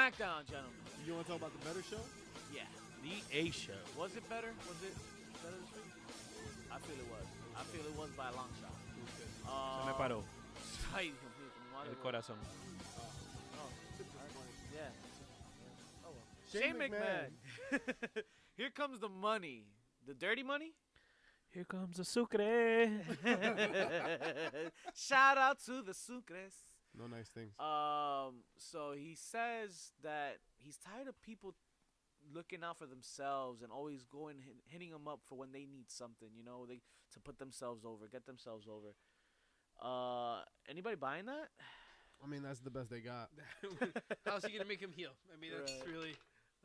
Smackdown, gentlemen. You want to talk about the better show? Yeah, the A show. Was it better? Was it better this week? I feel it was. I feel it was by a long shot. Se me paró Ay, Dios mío, como madre el mía. corazón. Yeah. Oh, well. Shane McMahon. Here comes the money. The dirty money? Here comes the sucre. Shout out to the Sucres. No nice things. So he says that he's tired of people looking out for themselves and always going hitting them up for when they need something, you know, to put themselves over, get themselves over. Anybody buying that? I mean, that's the best they got. How's he gonna make him heal? I mean, that's really.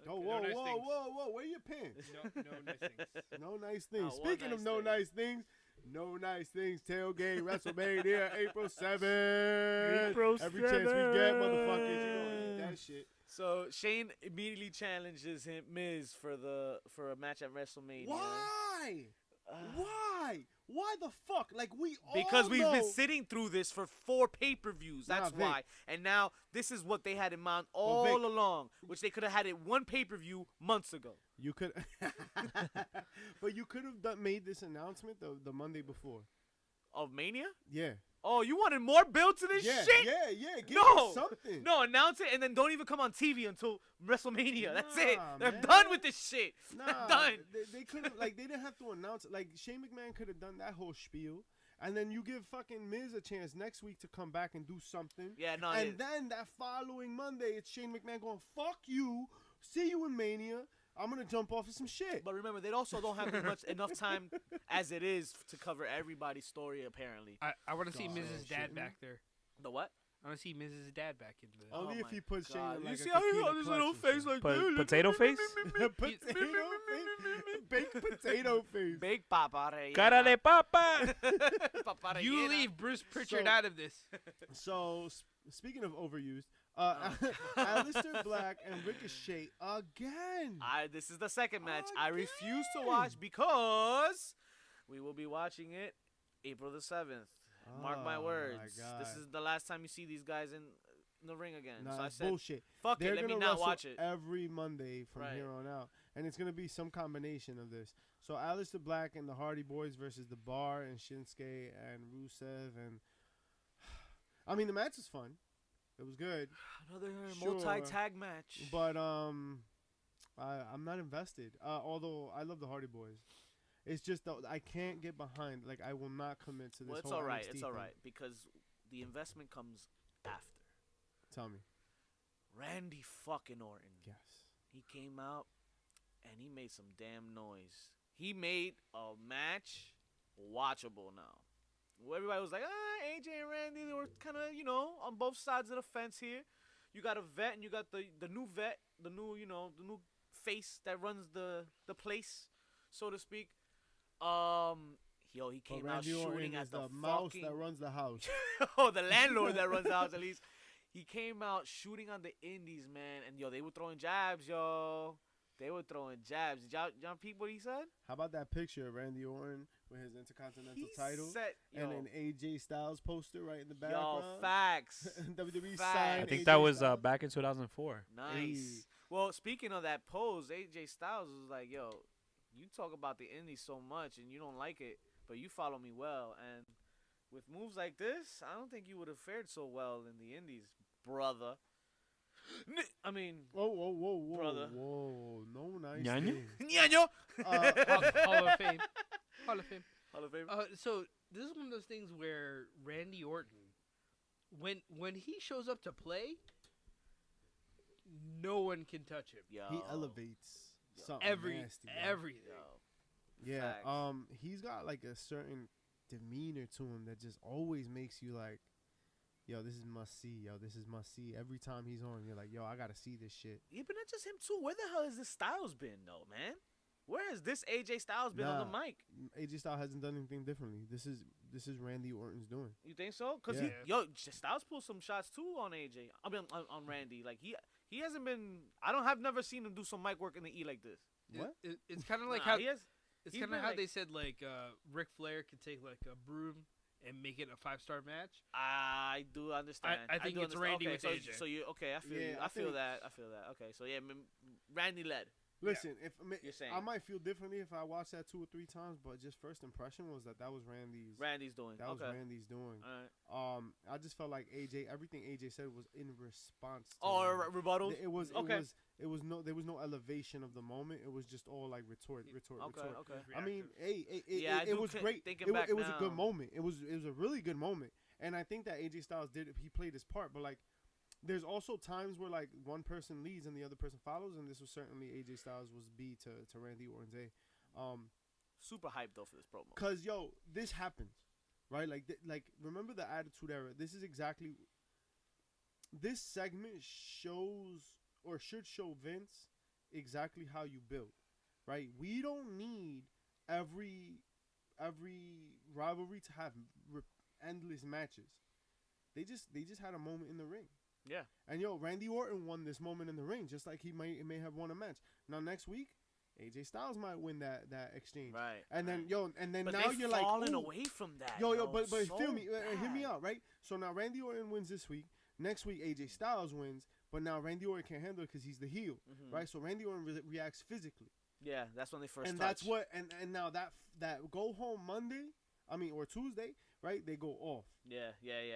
Oh, Okay. whoa, No nice whoa, things. whoa, whoa! Where are your pants? No nice things. No nice things. one Speaking of nice no thing. nice things, no nice things. Tailgate WrestleMania April 7th. April Every chance we get, motherfuckers, you gonna eat that shit. So Shane immediately challenges Miz for a match at WrestleMania. Why? Why? Why the fuck? Like Because all we've know. been sitting through this for 4 pay-per-views. That's Nah, Vic. why. And now this is what they had in mind all Vic. along, which they could have had it 1 pay-per-view months ago. You could, but you could have made this announcement the Monday before. Of Mania? Yeah. Oh, you wanted more build to this Yeah. shit? Yeah. Give No. me something. No, announce it and then don't even come on TV until WrestleMania. That's it. Nah, They're man. done with this shit. Nah, They're done. They could have they didn't have to announce it. Like Shane McMahon could have done that whole spiel, and then you give fucking Miz a chance next week to come back and do something. Yeah, no. And then that following Monday, it's Shane McMahon going, "Fuck you, see you in Mania. I'm gonna jump off of some shit." But remember, they also don't have enough time as it is to cover everybody's story, apparently. I want to see God, Mrs. shit, Dad man. back there. The what? I want to see Mrs. Dad back in the. Only Oh if my he puts Shane God. in You like see a how he tequila got this little clutch and face shit. like that? Potato face? Potato face, baked potato face. Big papa rellena. Cara de papa. Papa You rellena. leave Bruce Pritchard So- out of this. So speaking of overused, Aleister Black and Ricochet again. This is the second match I refuse to watch because we will be watching it April the 7th. Mark my Oh, words. God. This is the last time you see these guys in the ring again. Nah, so I it's said, bullshit. fuck They're it, let me gonna not wrestle watch it. every Monday from Right. here on out, and it's gonna be some combination of this. So Aleister Black and the Hardy Boys versus the Bar and Shinsuke and Rusev, and I mean the match was fun. It was good, Another Sure. multi-tag match. but I'm not invested. Although I love the Hardy Boys, it's just that I can't get behind. Like I will not commit to this. Well, it's whole all right. NXT It's all thing. right because the investment comes after. Tell me. Randy fucking Orton. Yes. He came out and he made some damn noise. He made a match watchable now. Well, everybody was like, AJ and Randy, they were kind of, on both sides of the fence here. You got a vet and you got the new vet, the new face that runs the place, so to speak. He came But out Randy Orton shooting is at the mouse fucking that runs the house. oh, the landlord that runs the house at least. He came out shooting on the indies, man, and they were throwing jabs, yo. They were throwing jabs. Did y'all peep what he said? How about that picture of Randy Orton with his Intercontinental title said, and an AJ Styles poster right in the background? facts. WWE Facts. signed I think AJ that was Styles. back in 2004. Nice. Hey. Well, speaking of that pose, AJ Styles was like, yo, you talk about the indies so much and you don't like it, but you follow me well. And with moves like this, I don't think you would have fared so well in the indies, brother. I mean, Whoa, brother. Whoa, no nice Ñaño? things. Ñaño. Hall of Fame. Hall of Fame. Hall of Fame. So this is one of those things where Randy Orton, when he shows up to play, no one can touch him. Yo. He elevates something nasty. Bro. Everything. Yo. Yeah, Facts. he's got like a certain demeanor to him that just always makes you like, yo, this is must see. Yo, this is must see. Every time he's on, you're like, yo, I gotta see this shit. Yeah, but not just him too. Where the hell has this Styles been though, man? Where has this AJ Styles been on the Nah. mic? AJ Styles hasn't done anything differently. This is Randy Orton's doing. You think so? Cause Yeah. Styles pulled some shots too on AJ. I mean on Randy. Like he hasn't been. I've never seen him do some mic work in the E like this. What? It's kind of like Nah, how he has. it's he's kind of been how like- they said like Ric Flair could take like a broom and make it a 5-star match. I do understand. I think do it's understand. Randy okay, with so, AJ. So you okay? I feel Yeah, you. I I feel think- that. I feel that. Okay, so yeah, Randy led. Listen, if You're saying. I might feel differently if I watched that 2 or 3 times, but just first impression was that was Randy's. Randy's doing. That was okay. Randy's doing. All right. I just felt like everything AJ said was in response to Oh, Randy. rebuttals. It was okay. there was no elevation of the moment. It was just all like retort. Okay. Okay. I mean, Yeah, I it do was great. thinking back it was a good now. moment. It was a really good moment, and I think that AJ Styles he played his part. But like, there's also times where like one person leads and the other person follows, and this was certainly AJ Styles was B to Randy Orton's A. Super hyped though for this promo. Cause this happens, right? Like remember the Attitude Era. This is exactly. This segment shows or should show Vince exactly how you build, right? We don't need every rivalry to have endless matches. They just had a moment in the ring. Yeah. And Randy Orton won this moment in the ring, just like he may have won a match. Now next week, AJ Styles might win that exchange. Right. And then But now they've you're like fallen ooh. away from that. But so feel me, hear me bad. out, right? So now Randy Orton wins this week. Next week AJ Styles wins, but now Randy Orton can't handle it because he's the heel, Mhm. right? So Randy Orton reacts physically, Yeah, that's when they first. and touch. that's what and now that go home Monday, or Tuesday, right? They go off. Yeah.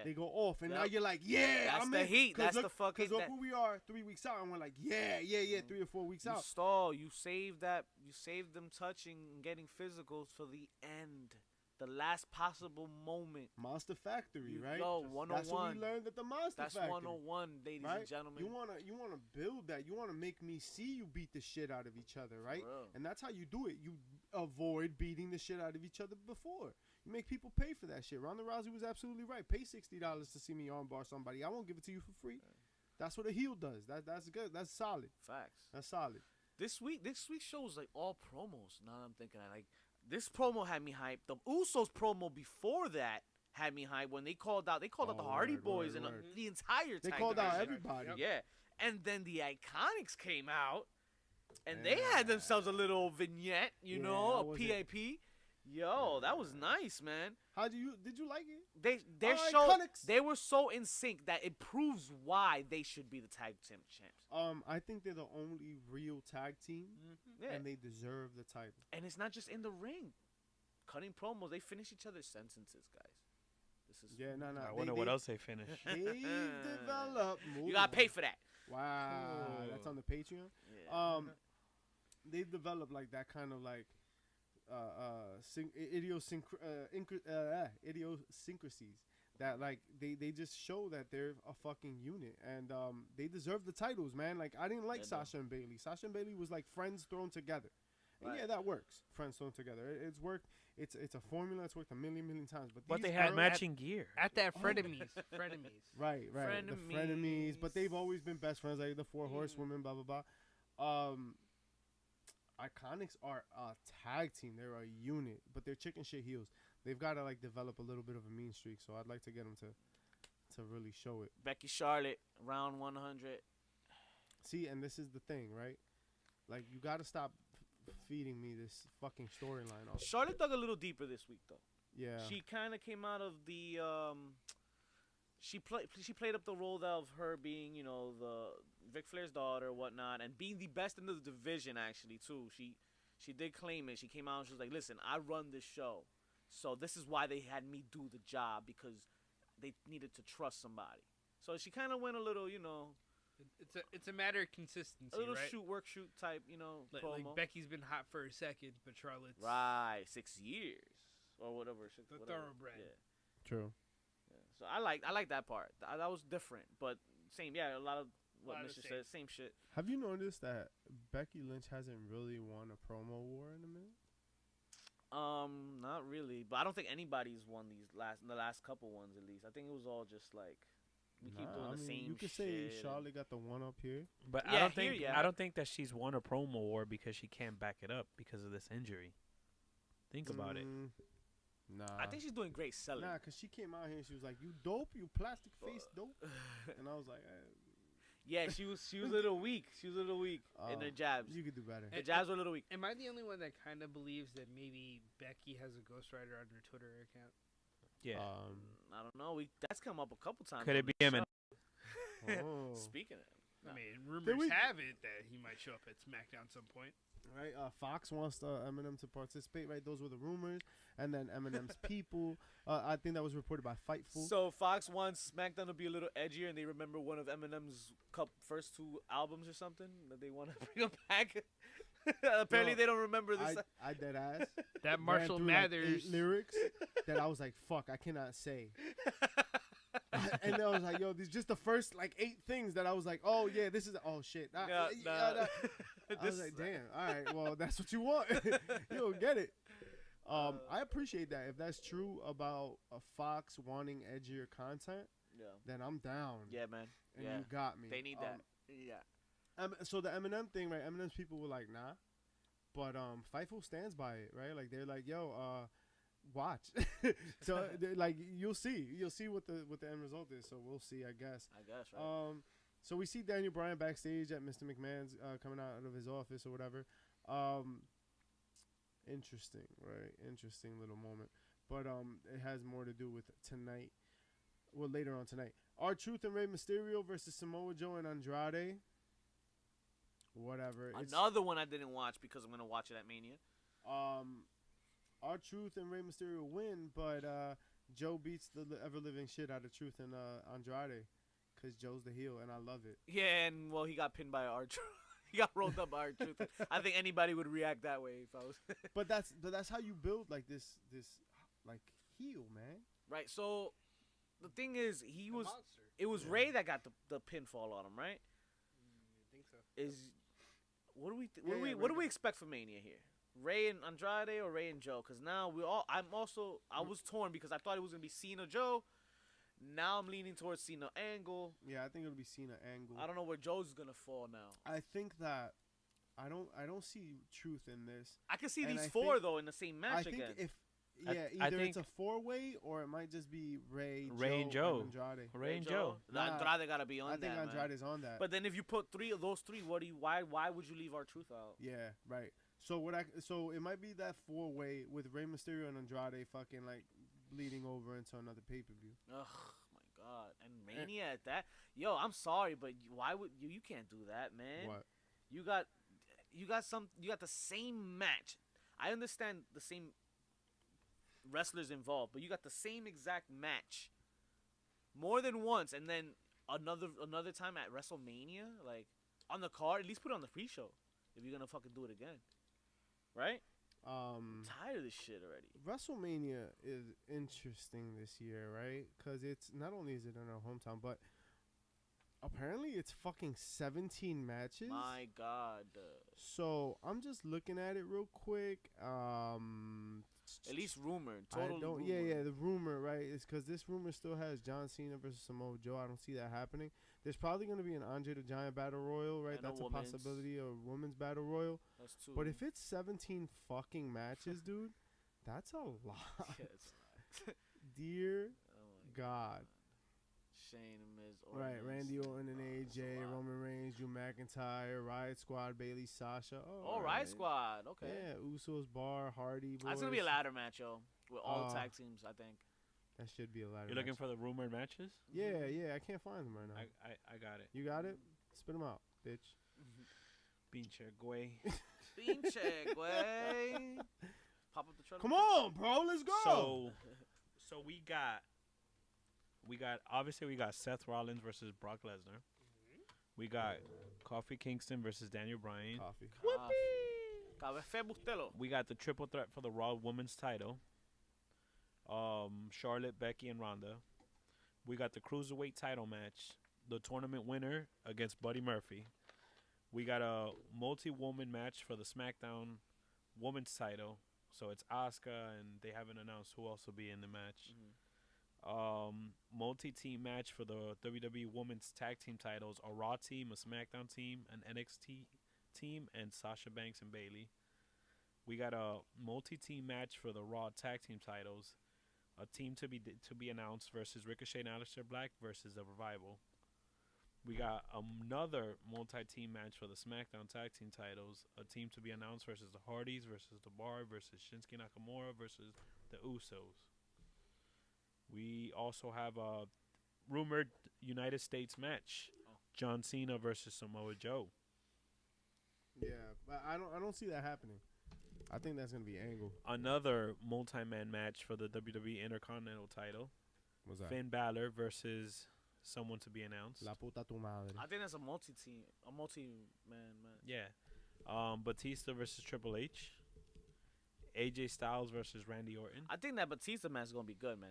They go off, and now Yep. you're like, yeah, That's I'm the in. heat. 'Cause That's look, the fucking. Because look that- where we are 3 weeks out, and we're like, yeah, 3 or 4 weeks You out. stall. You save that. You save them touching and getting physicals for the end, the last possible moment. Monster Factory, You right? go That's 101. what we learned at the Monster That's Factory. 101, ladies Right? and gentlemen. You wanna build that. You wanna make me see you beat the shit out of each other, right? For real. And that's how you do it. You avoid beating the shit out of each other before. You make people pay for that shit. Ronda Rousey was absolutely right. Pay $60 to see me armbar somebody. I won't give it to you for free. That's what a heel does. That's good. That's solid. Facts. That's solid. This week shows like all promos. Now that I'm thinking, like this promo had me hyped. The Usos promo before that had me hyped when they called out. They called out the Oh, Hardy word, Boys word, and word. the entire. They tag called out division. everybody. Yep. Yeah, and then the Iconics came out, and they Yeah. had themselves a little vignette. You Yeah, know, how a was it? PAP. Yo, that was nice, man. Did you like it? Their Oh, show, Iconics. they were so in sync that it proves why they should be the tag team champs. I think they're the only real tag team, Yeah, and they deserve the title. and it's not just in the ring. Cutting promos, they finish each other's sentences, guys. This is Yeah, no. I wonder what else they finished. They develop. you gotta pay for that. Wow, that's on the Patreon. Yeah. They've developed like that kind of like idiosyncrasies that like they just show that they're a fucking unit, and they deserve the titles, man. Like I didn't like They do. Sasha and Bailey. Sasha and Bailey was like friends thrown together. And Right. yeah, that works. Friends thrown together. It's worked. It's a formula. It's worked a million times. But these they had early- matching gear. At that Oh. frenemies, frenemies. Right. The frenemies, but they've always been best friends, like the Four Horsewomen, blah blah blah. Iconics are a tag team; they're a unit, but they're chicken shit heels. They've got to like develop a little bit of a mean streak, so I'd like to get them to really show it. Becky Charlotte, round 100. See, and this is the thing, right? Like you got to stop feeding me this fucking storyline. all- Charlotte dug a little deeper this week, though. Yeah, She kind of came out of the. She played up the role of her being, the Ric Flair's daughter, whatnot, and being the best in the division actually too. She did claim it. She came out and she was like, "Listen, I run this show, so this is why they had me do the job because they needed to trust somebody." So she kind of went a little, It's a matter of consistency, a little right? work shoot type, Like promo. Becky's been hot for a second, but Charlotte's Right, 6 years or whatever. The whatever. thoroughbred. Yeah. true. So I like that part. That was different, but same. Yeah, a lot of what Lot of Mr. same. said, same shit. Have you noticed that Becky Lynch hasn't really won a promo war in a minute? Not really, but I don't think anybody's won the last couple ones at least. I think it was all just like we keep doing the same. You could shit say and- Charlotte got the one up here. But Yeah, I don't think that she's won a promo war because she can't back it up because of this injury. Think about it. Nah. I think she's doing great selling. Nah, because she came out here and she was like, "You dope, you plastic face dope," and I was like, Yeah, she was a little weak. She was a little weak in her jabs. "You could do better." The jabs were a little weak. Am I the only one that kind of believes that maybe Becky has a ghostwriter on her Twitter account? Yeah. I don't know. That's come up a couple times. Could on it be the Eminem? show. Oh. Speaking of, I mean, rumors we- have it that he might show up at SmackDown some point. Right, Fox wants Eminem to participate. Right, those were the rumors, and then Eminem's people. I think that was reported by Fightful. so Fox wants SmackDown to be a little edgier, and they remember one of Eminem's first 2 albums or something that they want to bring him back. Apparently, Yo, they don't remember this. I dead ass. That ran Marshall through, like, Mathers 8 lyrics that I was like, fuck, I cannot say. And I was like, yo, these just the first like 8 things that I was like, oh yeah, this is oh shit. Nah. I was like, damn, all right, well that's what you want. You don't get it. I appreciate that. If that's true about a Fox wanting edgier content, Yeah. then I'm down. Yeah, man. And Yeah. you got me. They need that. Yeah. So the Eminem thing, right? Eminem's people were like, nah, but Fightful stands by it, right? Like they're like, yo, watch. So like you'll see what the end result is. So we'll see, I guess. Right. So we see Daniel Bryan backstage at Mr. McMahon's coming out of his office or whatever. Interesting, right? Interesting little moment. But it has more to do with tonight. Well, later on tonight. R-Truth and Rey Mysterio versus Samoa Joe and Andrade. Whatever. Another one I didn't watch because I'm gonna watch it at Mania. R-Truth and Rey Mysterio win, but Joe beats the ever-living shit out of Truth and Andrade because Joe's the heel, and I love it. Yeah, and well, he got pinned by R-Truth. He got rolled up by R-Truth. I think anybody would react that way if I was. But that's how you build like this like heel, man. Right. So the thing is, The monster. it was Ray that got the pinfall on him, right? I think so. What do we Yeah, what do Ray we expect from Mania here? Ray and Andrade or Ray and Joe? Because now I was torn because I thought it was gonna be Cena Joe. Now I'm leaning towards Cena Angle. Yeah, I think it'll be Cena Angle. I don't know where Joe's gonna fall now. I think that I don't see Truth in this. I can see And these I 4 think- though in the same I match think again. if I either it's think- a 4-way or it might just be Ray and Joe. and Andrade. Ray and Joe. Nah, Andrade gotta be on I think that, man. Andrade's on that. But then if you put 3 of those 3, why would you leave R-Truth out? Yeah, right. So it might be that 4-way with Rey Mysterio and Andrade fucking like bleeding over into another pay-per-view. Ugh, my God. And Mania at that. Yo, I'm sorry, but why would you can't do that, man. What? You got the same match. I understand the same wrestlers involved, but you got the same exact match more than once, and then another time at WrestleMania, like on the card. At least put it on the pre-show if you're gonna fucking do it again, right? I'm tired of this shit already. WrestleMania is interesting this year, right? Because it's not only is it in our hometown, but apparently it's fucking 17 matches. My God. So I'm just looking at it real quick. At least rumored. I Total. don't. Yeah. The rumor, right, is because this rumor still has John Cena versus Samoa Joe. I don't see that happening. There's probably going to be an Andre the Giant battle royal, right? And a That's a women's. possibility. A women's battle royal. That's 2. But if it's 17 fucking matches, dude, that's a lot. Yeah, it's not. Dear Oh my God. Shane and Miz. Right, Randy Orton and That's a AJ, lot. Roman Reigns, Drew McIntyre, Riot Squad, Bailey, Sasha. All right, Squad. Okay. Yeah, Usos, Bar, Hardy, boys. That's gonna be a ladder match, yo, with all the Uh, tag teams. I think. That should be a ladder You're looking match. for the rumored matches? Yeah, I can't find them right now. I got it. You got it? Spit them out, bitch. Pinche güey. Pinche, güey. Pop up the trailer. Come on, bro, let's go. So we got obviously we got Seth Rollins versus Brock Lesnar. We got Kofi Kingston versus Daniel Bryan. Coffee. Café Bustelo. We got the triple threat for the Raw Women's title. Charlotte, Becky, and Ronda. We got the Cruiserweight title match. The tournament winner against Buddy Murphy. We got a multi-woman match for the SmackDown Women's title. So it's Asuka, and they haven't announced who else will be in the match. Multi-team match for the WWE Women's Tag Team titles. A Raw team, a SmackDown team, an NXT team, and Sasha Banks and Bayley. We got a multi-team match for the Raw Tag Team titles. A team to be announced versus Ricochet and Aleister Black versus The Revival. We got another multi-team match for the SmackDown Tag Team titles. A team to be announced versus the Hardys versus The Bar versus Shinsuke Nakamura versus the Usos. We also have a rumored United States match: John Cena versus Samoa Joe. Yeah, but I don't see that happening. I think that's gonna be Angle. Another multi-man match for the WWE Intercontinental title: What's that? Finn Balor versus someone to be announced. La puta tu madre. I think that's a multi-man match. Yeah. Batista versus Triple H. AJ Styles versus Randy Orton. I think that Batista match is gonna be good, man.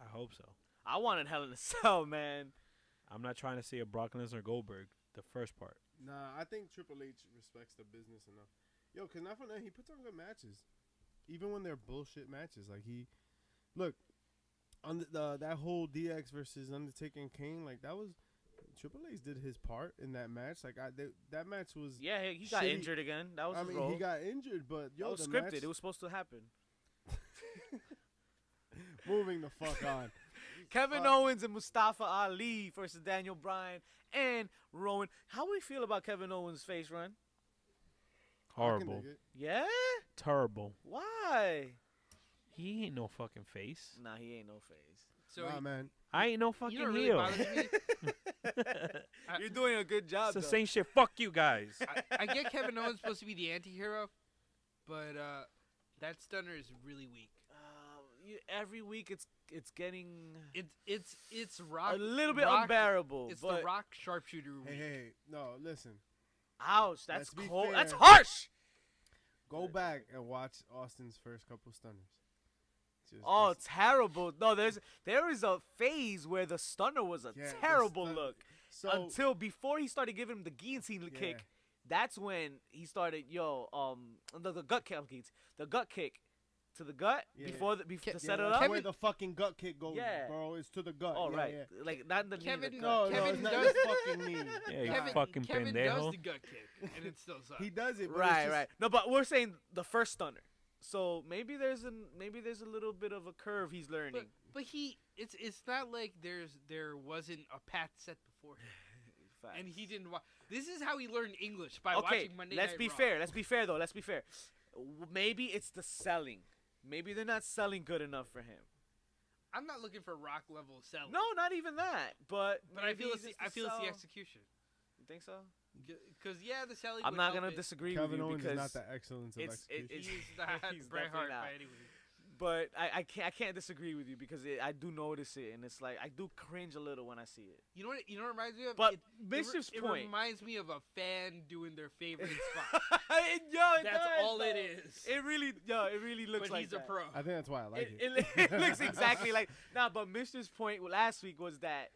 I hope so. I wanted Hell in a Cell, man. I'm not trying to see a Brock Lesnar Goldberg, the first part. Nah, I think Triple H respects the business enough. Yo, cause not for nothing, he puts on good matches, even when they're bullshit matches. Like look, on that whole DX versus Undertaker and Kane, like that was Triple H did his part in that match. Like that match was He got shitty. injured again. That was I his mean, role. he got injured, but yo, That was the scripted. match- It was supposed to happen. moving the fuck on. Kevin Owens and Mustafa Ali versus Daniel Bryan and Rowan. How do we feel about Kevin Owens' face run? I can Horrible. dig it. Yeah? Terrible. Why? He ain't no fucking face. Nah, he ain't no face. So Nah, man. I ain't no fucking you know what really heel. bothers me? You're doing a good job, It's the though. same shit. Fuck you guys. I get Kevin Owens supposed to be the anti-hero, but that stunner is really weak. Every week it's getting It's Rock a little bit Rock, unbearable. It's but the Rock sharpshooter week. Hey, no, listen. ouch, that's Let's be cold. fair. That's harsh. Go back and watch Austin's first couple stunners. Oh, terrible. No, there is a phase where the stunner was a Yeah, the terrible stun- look. so Until before he started giving him the guillotine Yeah. kick, that's when he started the gut kick, the gut kick to the gut Yeah. before to yeah, set it that's up. where the fucking gut kick goes, Yeah. bro. It's to the gut. Oh yeah, right, yeah. like not the knee, Kevin- the No, gut. no, Kevin it's not does- the fucking knee. Yeah, you Nah. fucking Kevin pendejo. does the gut kick, and it still sucks. He does it, but it's Right, just, right. No, but we're saying the first stunner. So maybe there's a little bit of a curve he's learning. But it's not like there wasn't a path set before him, Facts. and he didn't watch. This is how he learned English by Okay, watching Monday let's Night be Raw. fair. Let's be fair though. Let's be fair. Maybe it's the selling. Maybe they're not selling good enough for him. I'm not looking for Rock level selling. No, not even that. But but I maybe feel it's just I feel it's the sell. execution. You think so? Because the selling. I'm would not help gonna it. disagree Kevin with you Owens because is not the excellence of it's- execution. He's not He's Bret definitely Hart not. by any means. But I can't disagree with you because I do notice it and it's like I do cringe a little when I see it. You know what? You know what it reminds me of? But it Mischief's it point. reminds me of a fan doing their favorite spot. Yo, it That's does, all it though. is. It really looks But like he's that. a pro. I think that's why I like it. It looks exactly like but Mischief's point last week was that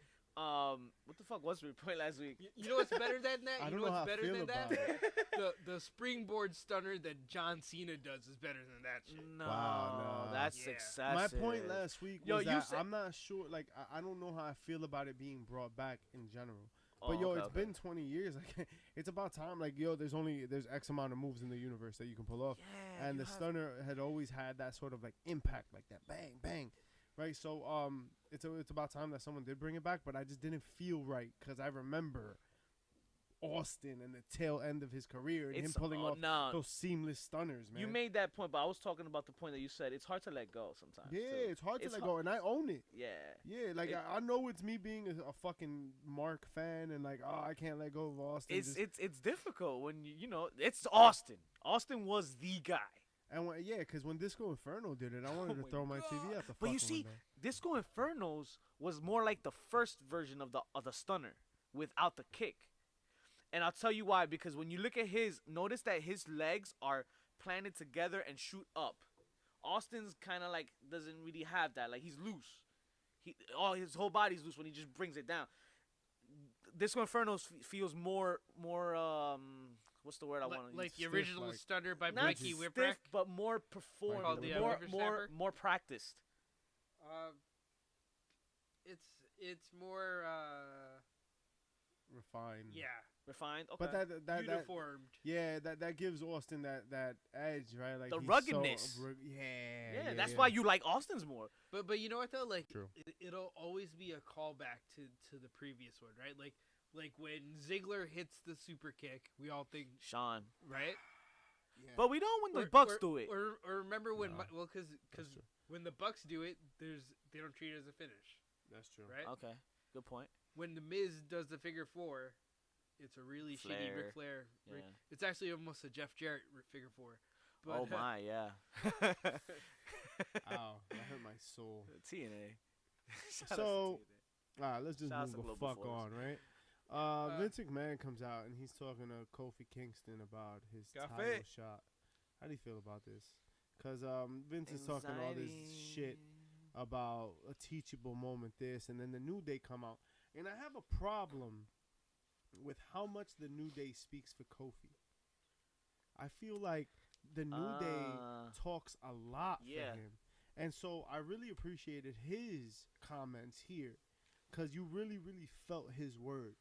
what the fuck was your point last week? You know what's better than that? I You don't know know what's how I better feel than about that? it. The springboard stunner that John Cena does is better than that shit. No, Wow, no. that's Yeah. excessive. My point last week Yo, was you that said- I'm not sure. Like, I don't know how I feel about it being brought back in general. Oh, But yo, okay, it's okay. been 20 years. Like, it's about time. Like, yo, there's X amount of moves in the universe that you can pull off, Yeah, and you the have- stunner had always had that sort of like impact, like that bang bang, right? So it's about time that someone did bring it back, but I just didn't feel right because I remember Austin and the tail end of his career and him pulling off no. those seamless stunners, man. You made that point, but I was talking about the point that you said. It's hard to let go sometimes. yeah, too. it's hard to It's let har- go, and I own it. Yeah. Yeah, like It- I know it's me being a fucking Mark fan and like, oh, I can't let go of Austin. It's just- it's difficult when you know it's Austin. Austin was the guy. and when, yeah, because when Disco Inferno did it, I wanted to my throw my TV God. out the But you fucking see, window. Disco Infernos was more like the first version of the stunner without the kick. And I'll tell you why, because when you look at notice that his legs are planted together and shoot up. Austin's kind of like doesn't really have that. Like he's loose. His whole body's loose when he just brings it down. Disco Inferno feels more what's the word I want to Like use? the stiff, original like- stunner by Not Mikey stiff, Whipwreck. but more performed, Called the Whippersnapper? more practiced. It's more Refined. Refined. Okay. But that uniformed. that gives Austin that edge, right? Like The he's ruggedness. So, yeah, that's why you like Austin's more. But you know what though? Like True. it'll always be a callback to the previous one, right? Like when Ziggler hits the super kick, we all think, Sean. right? Yeah. But we don't when the Or- Bucks or- do it. Or remember when No. because When the Bucks do it, they don't treat it as a finish, That's true. right? Okay, good point. When the Miz does the figure four, it's a really shitty Ric Flair. Yeah. It's actually almost a Jeff Jarrett figure four. But, Oh my, yeah. Ow, that hurt my soul. TNA. Shout out to So, TNA. all right, let's just Shout out to move the Global fuck Force. on, right? Vince McMahon comes out and he's talking to Kofi Kingston about his Café. title shot. How do you feel about this? Because Vince is talking all this shit about a teachable moment, this, and then the New Day come out. And I have a problem with how much the New Day speaks for Kofi. I feel like the New Day talks a lot yeah. for him. And so I really appreciated his comments here because you really, really felt his words.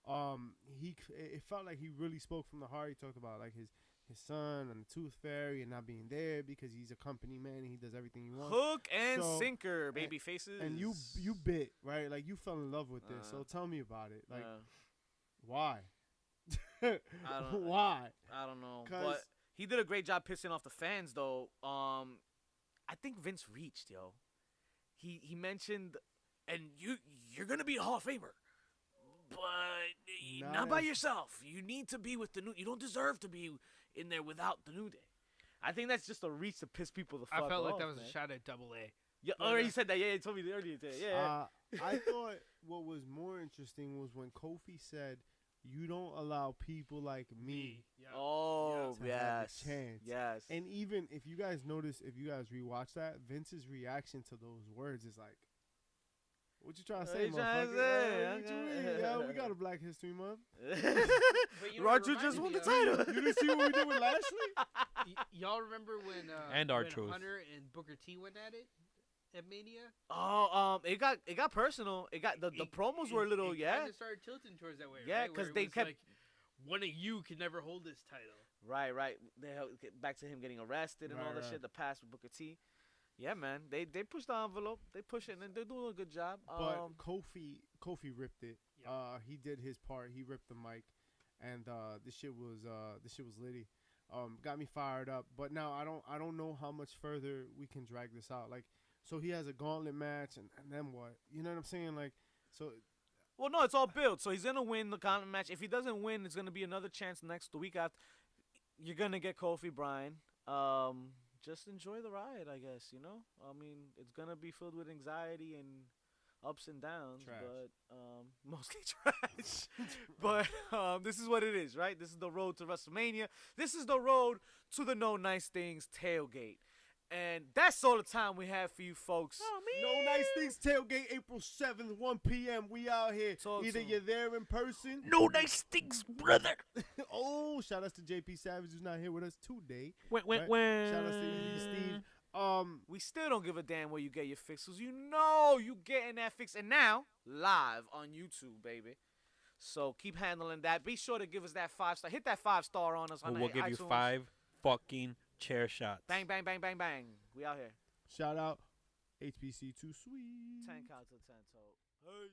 It felt like he really spoke from the heart. He talked about like his son and the Tooth Fairy and not being there because he's a company man and he does everything he wants. Hook and So- sinker, baby faces. And you bit, right? Like you fell in love with this. So tell me about it. Like why? don't- Why? I don't know, 'Cause- but he did a great job pissing off the fans, though. I think Vince reached, yo. He mentioned, and you're gonna be a Hall of Famer, but Not not by as- yourself. You need to be with the new. You don't deserve to be in there without the New Day. I think that's just a reach to piss people the fuck I off. felt like that was man. a shot at Double A. Yeah, but, already said that. Yeah, he told me earlier today. Yeah. I thought what was more interesting was when Kofi said, "You don't allow people like me." Yeah. Oh, to have a yes. chance. Yes. And even if you guys notice, if you guys rewatch that, Vince's reaction to those words is like, "What you trying to say, What you trying to motherfucker? say? What you mean? Yeah, we got a Black History Month. But you know what it Roger just reminded won me the of? title. You didn't see what we did with Lashley? Y'all remember when And when R-Truth. Hunter and Booker T went at it at Mania? Oh, it got personal. It got the promos were a little, It yeah. kind of started tilting towards that way. Yeah, right? 'cause Where it they was kept- like, one of you can never hold this title. Right. They get back to him getting arrested and all that Right. shit. The past with Booker T. Yeah, man. They push the envelope. They push it, and they're doing a good job. But Kofi ripped it. Yeah. He did his part. He ripped the mic, and this shit was litty. Got me fired up. But now I don't know how much further we can drag this out. Like, so he has a gauntlet match, and then what? You know what I'm saying? Like, so well, no, it's all built. So he's gonna win the gauntlet match. If he doesn't win, it's gonna be another chance the week after. You're gonna get Kofi Bryan. Just enjoy the ride, I guess. You know, I mean, it's gonna be filled with anxiety and ups and downs, Trash. but mostly trash. But this is what it is, right? This is the road to WrestleMania. This is the road to the No Nice Things tailgate. And that's all the time we have for you folks. No Nice Things tailgate April 7th, 1 p.m. We out here. Talk Either to 'em. you're there in person. No nice things, brother. Oh, shout outs to JP Savage who's not here with us today. Wait, Right? Shout outs to you, Steve. We still don't give a damn where you get your fix, 'cause you know you getting that fix. And now, live on YouTube, baby. So keep handling that. Be sure to give us that 5-star. Hit that 5-star on us. On We'll the give you iTunes. 5 fucking chair shots. Bang, bang, bang, bang, bang. We out here. Shout out HPC Too Sweet. 10 count to 10 toe. Peace.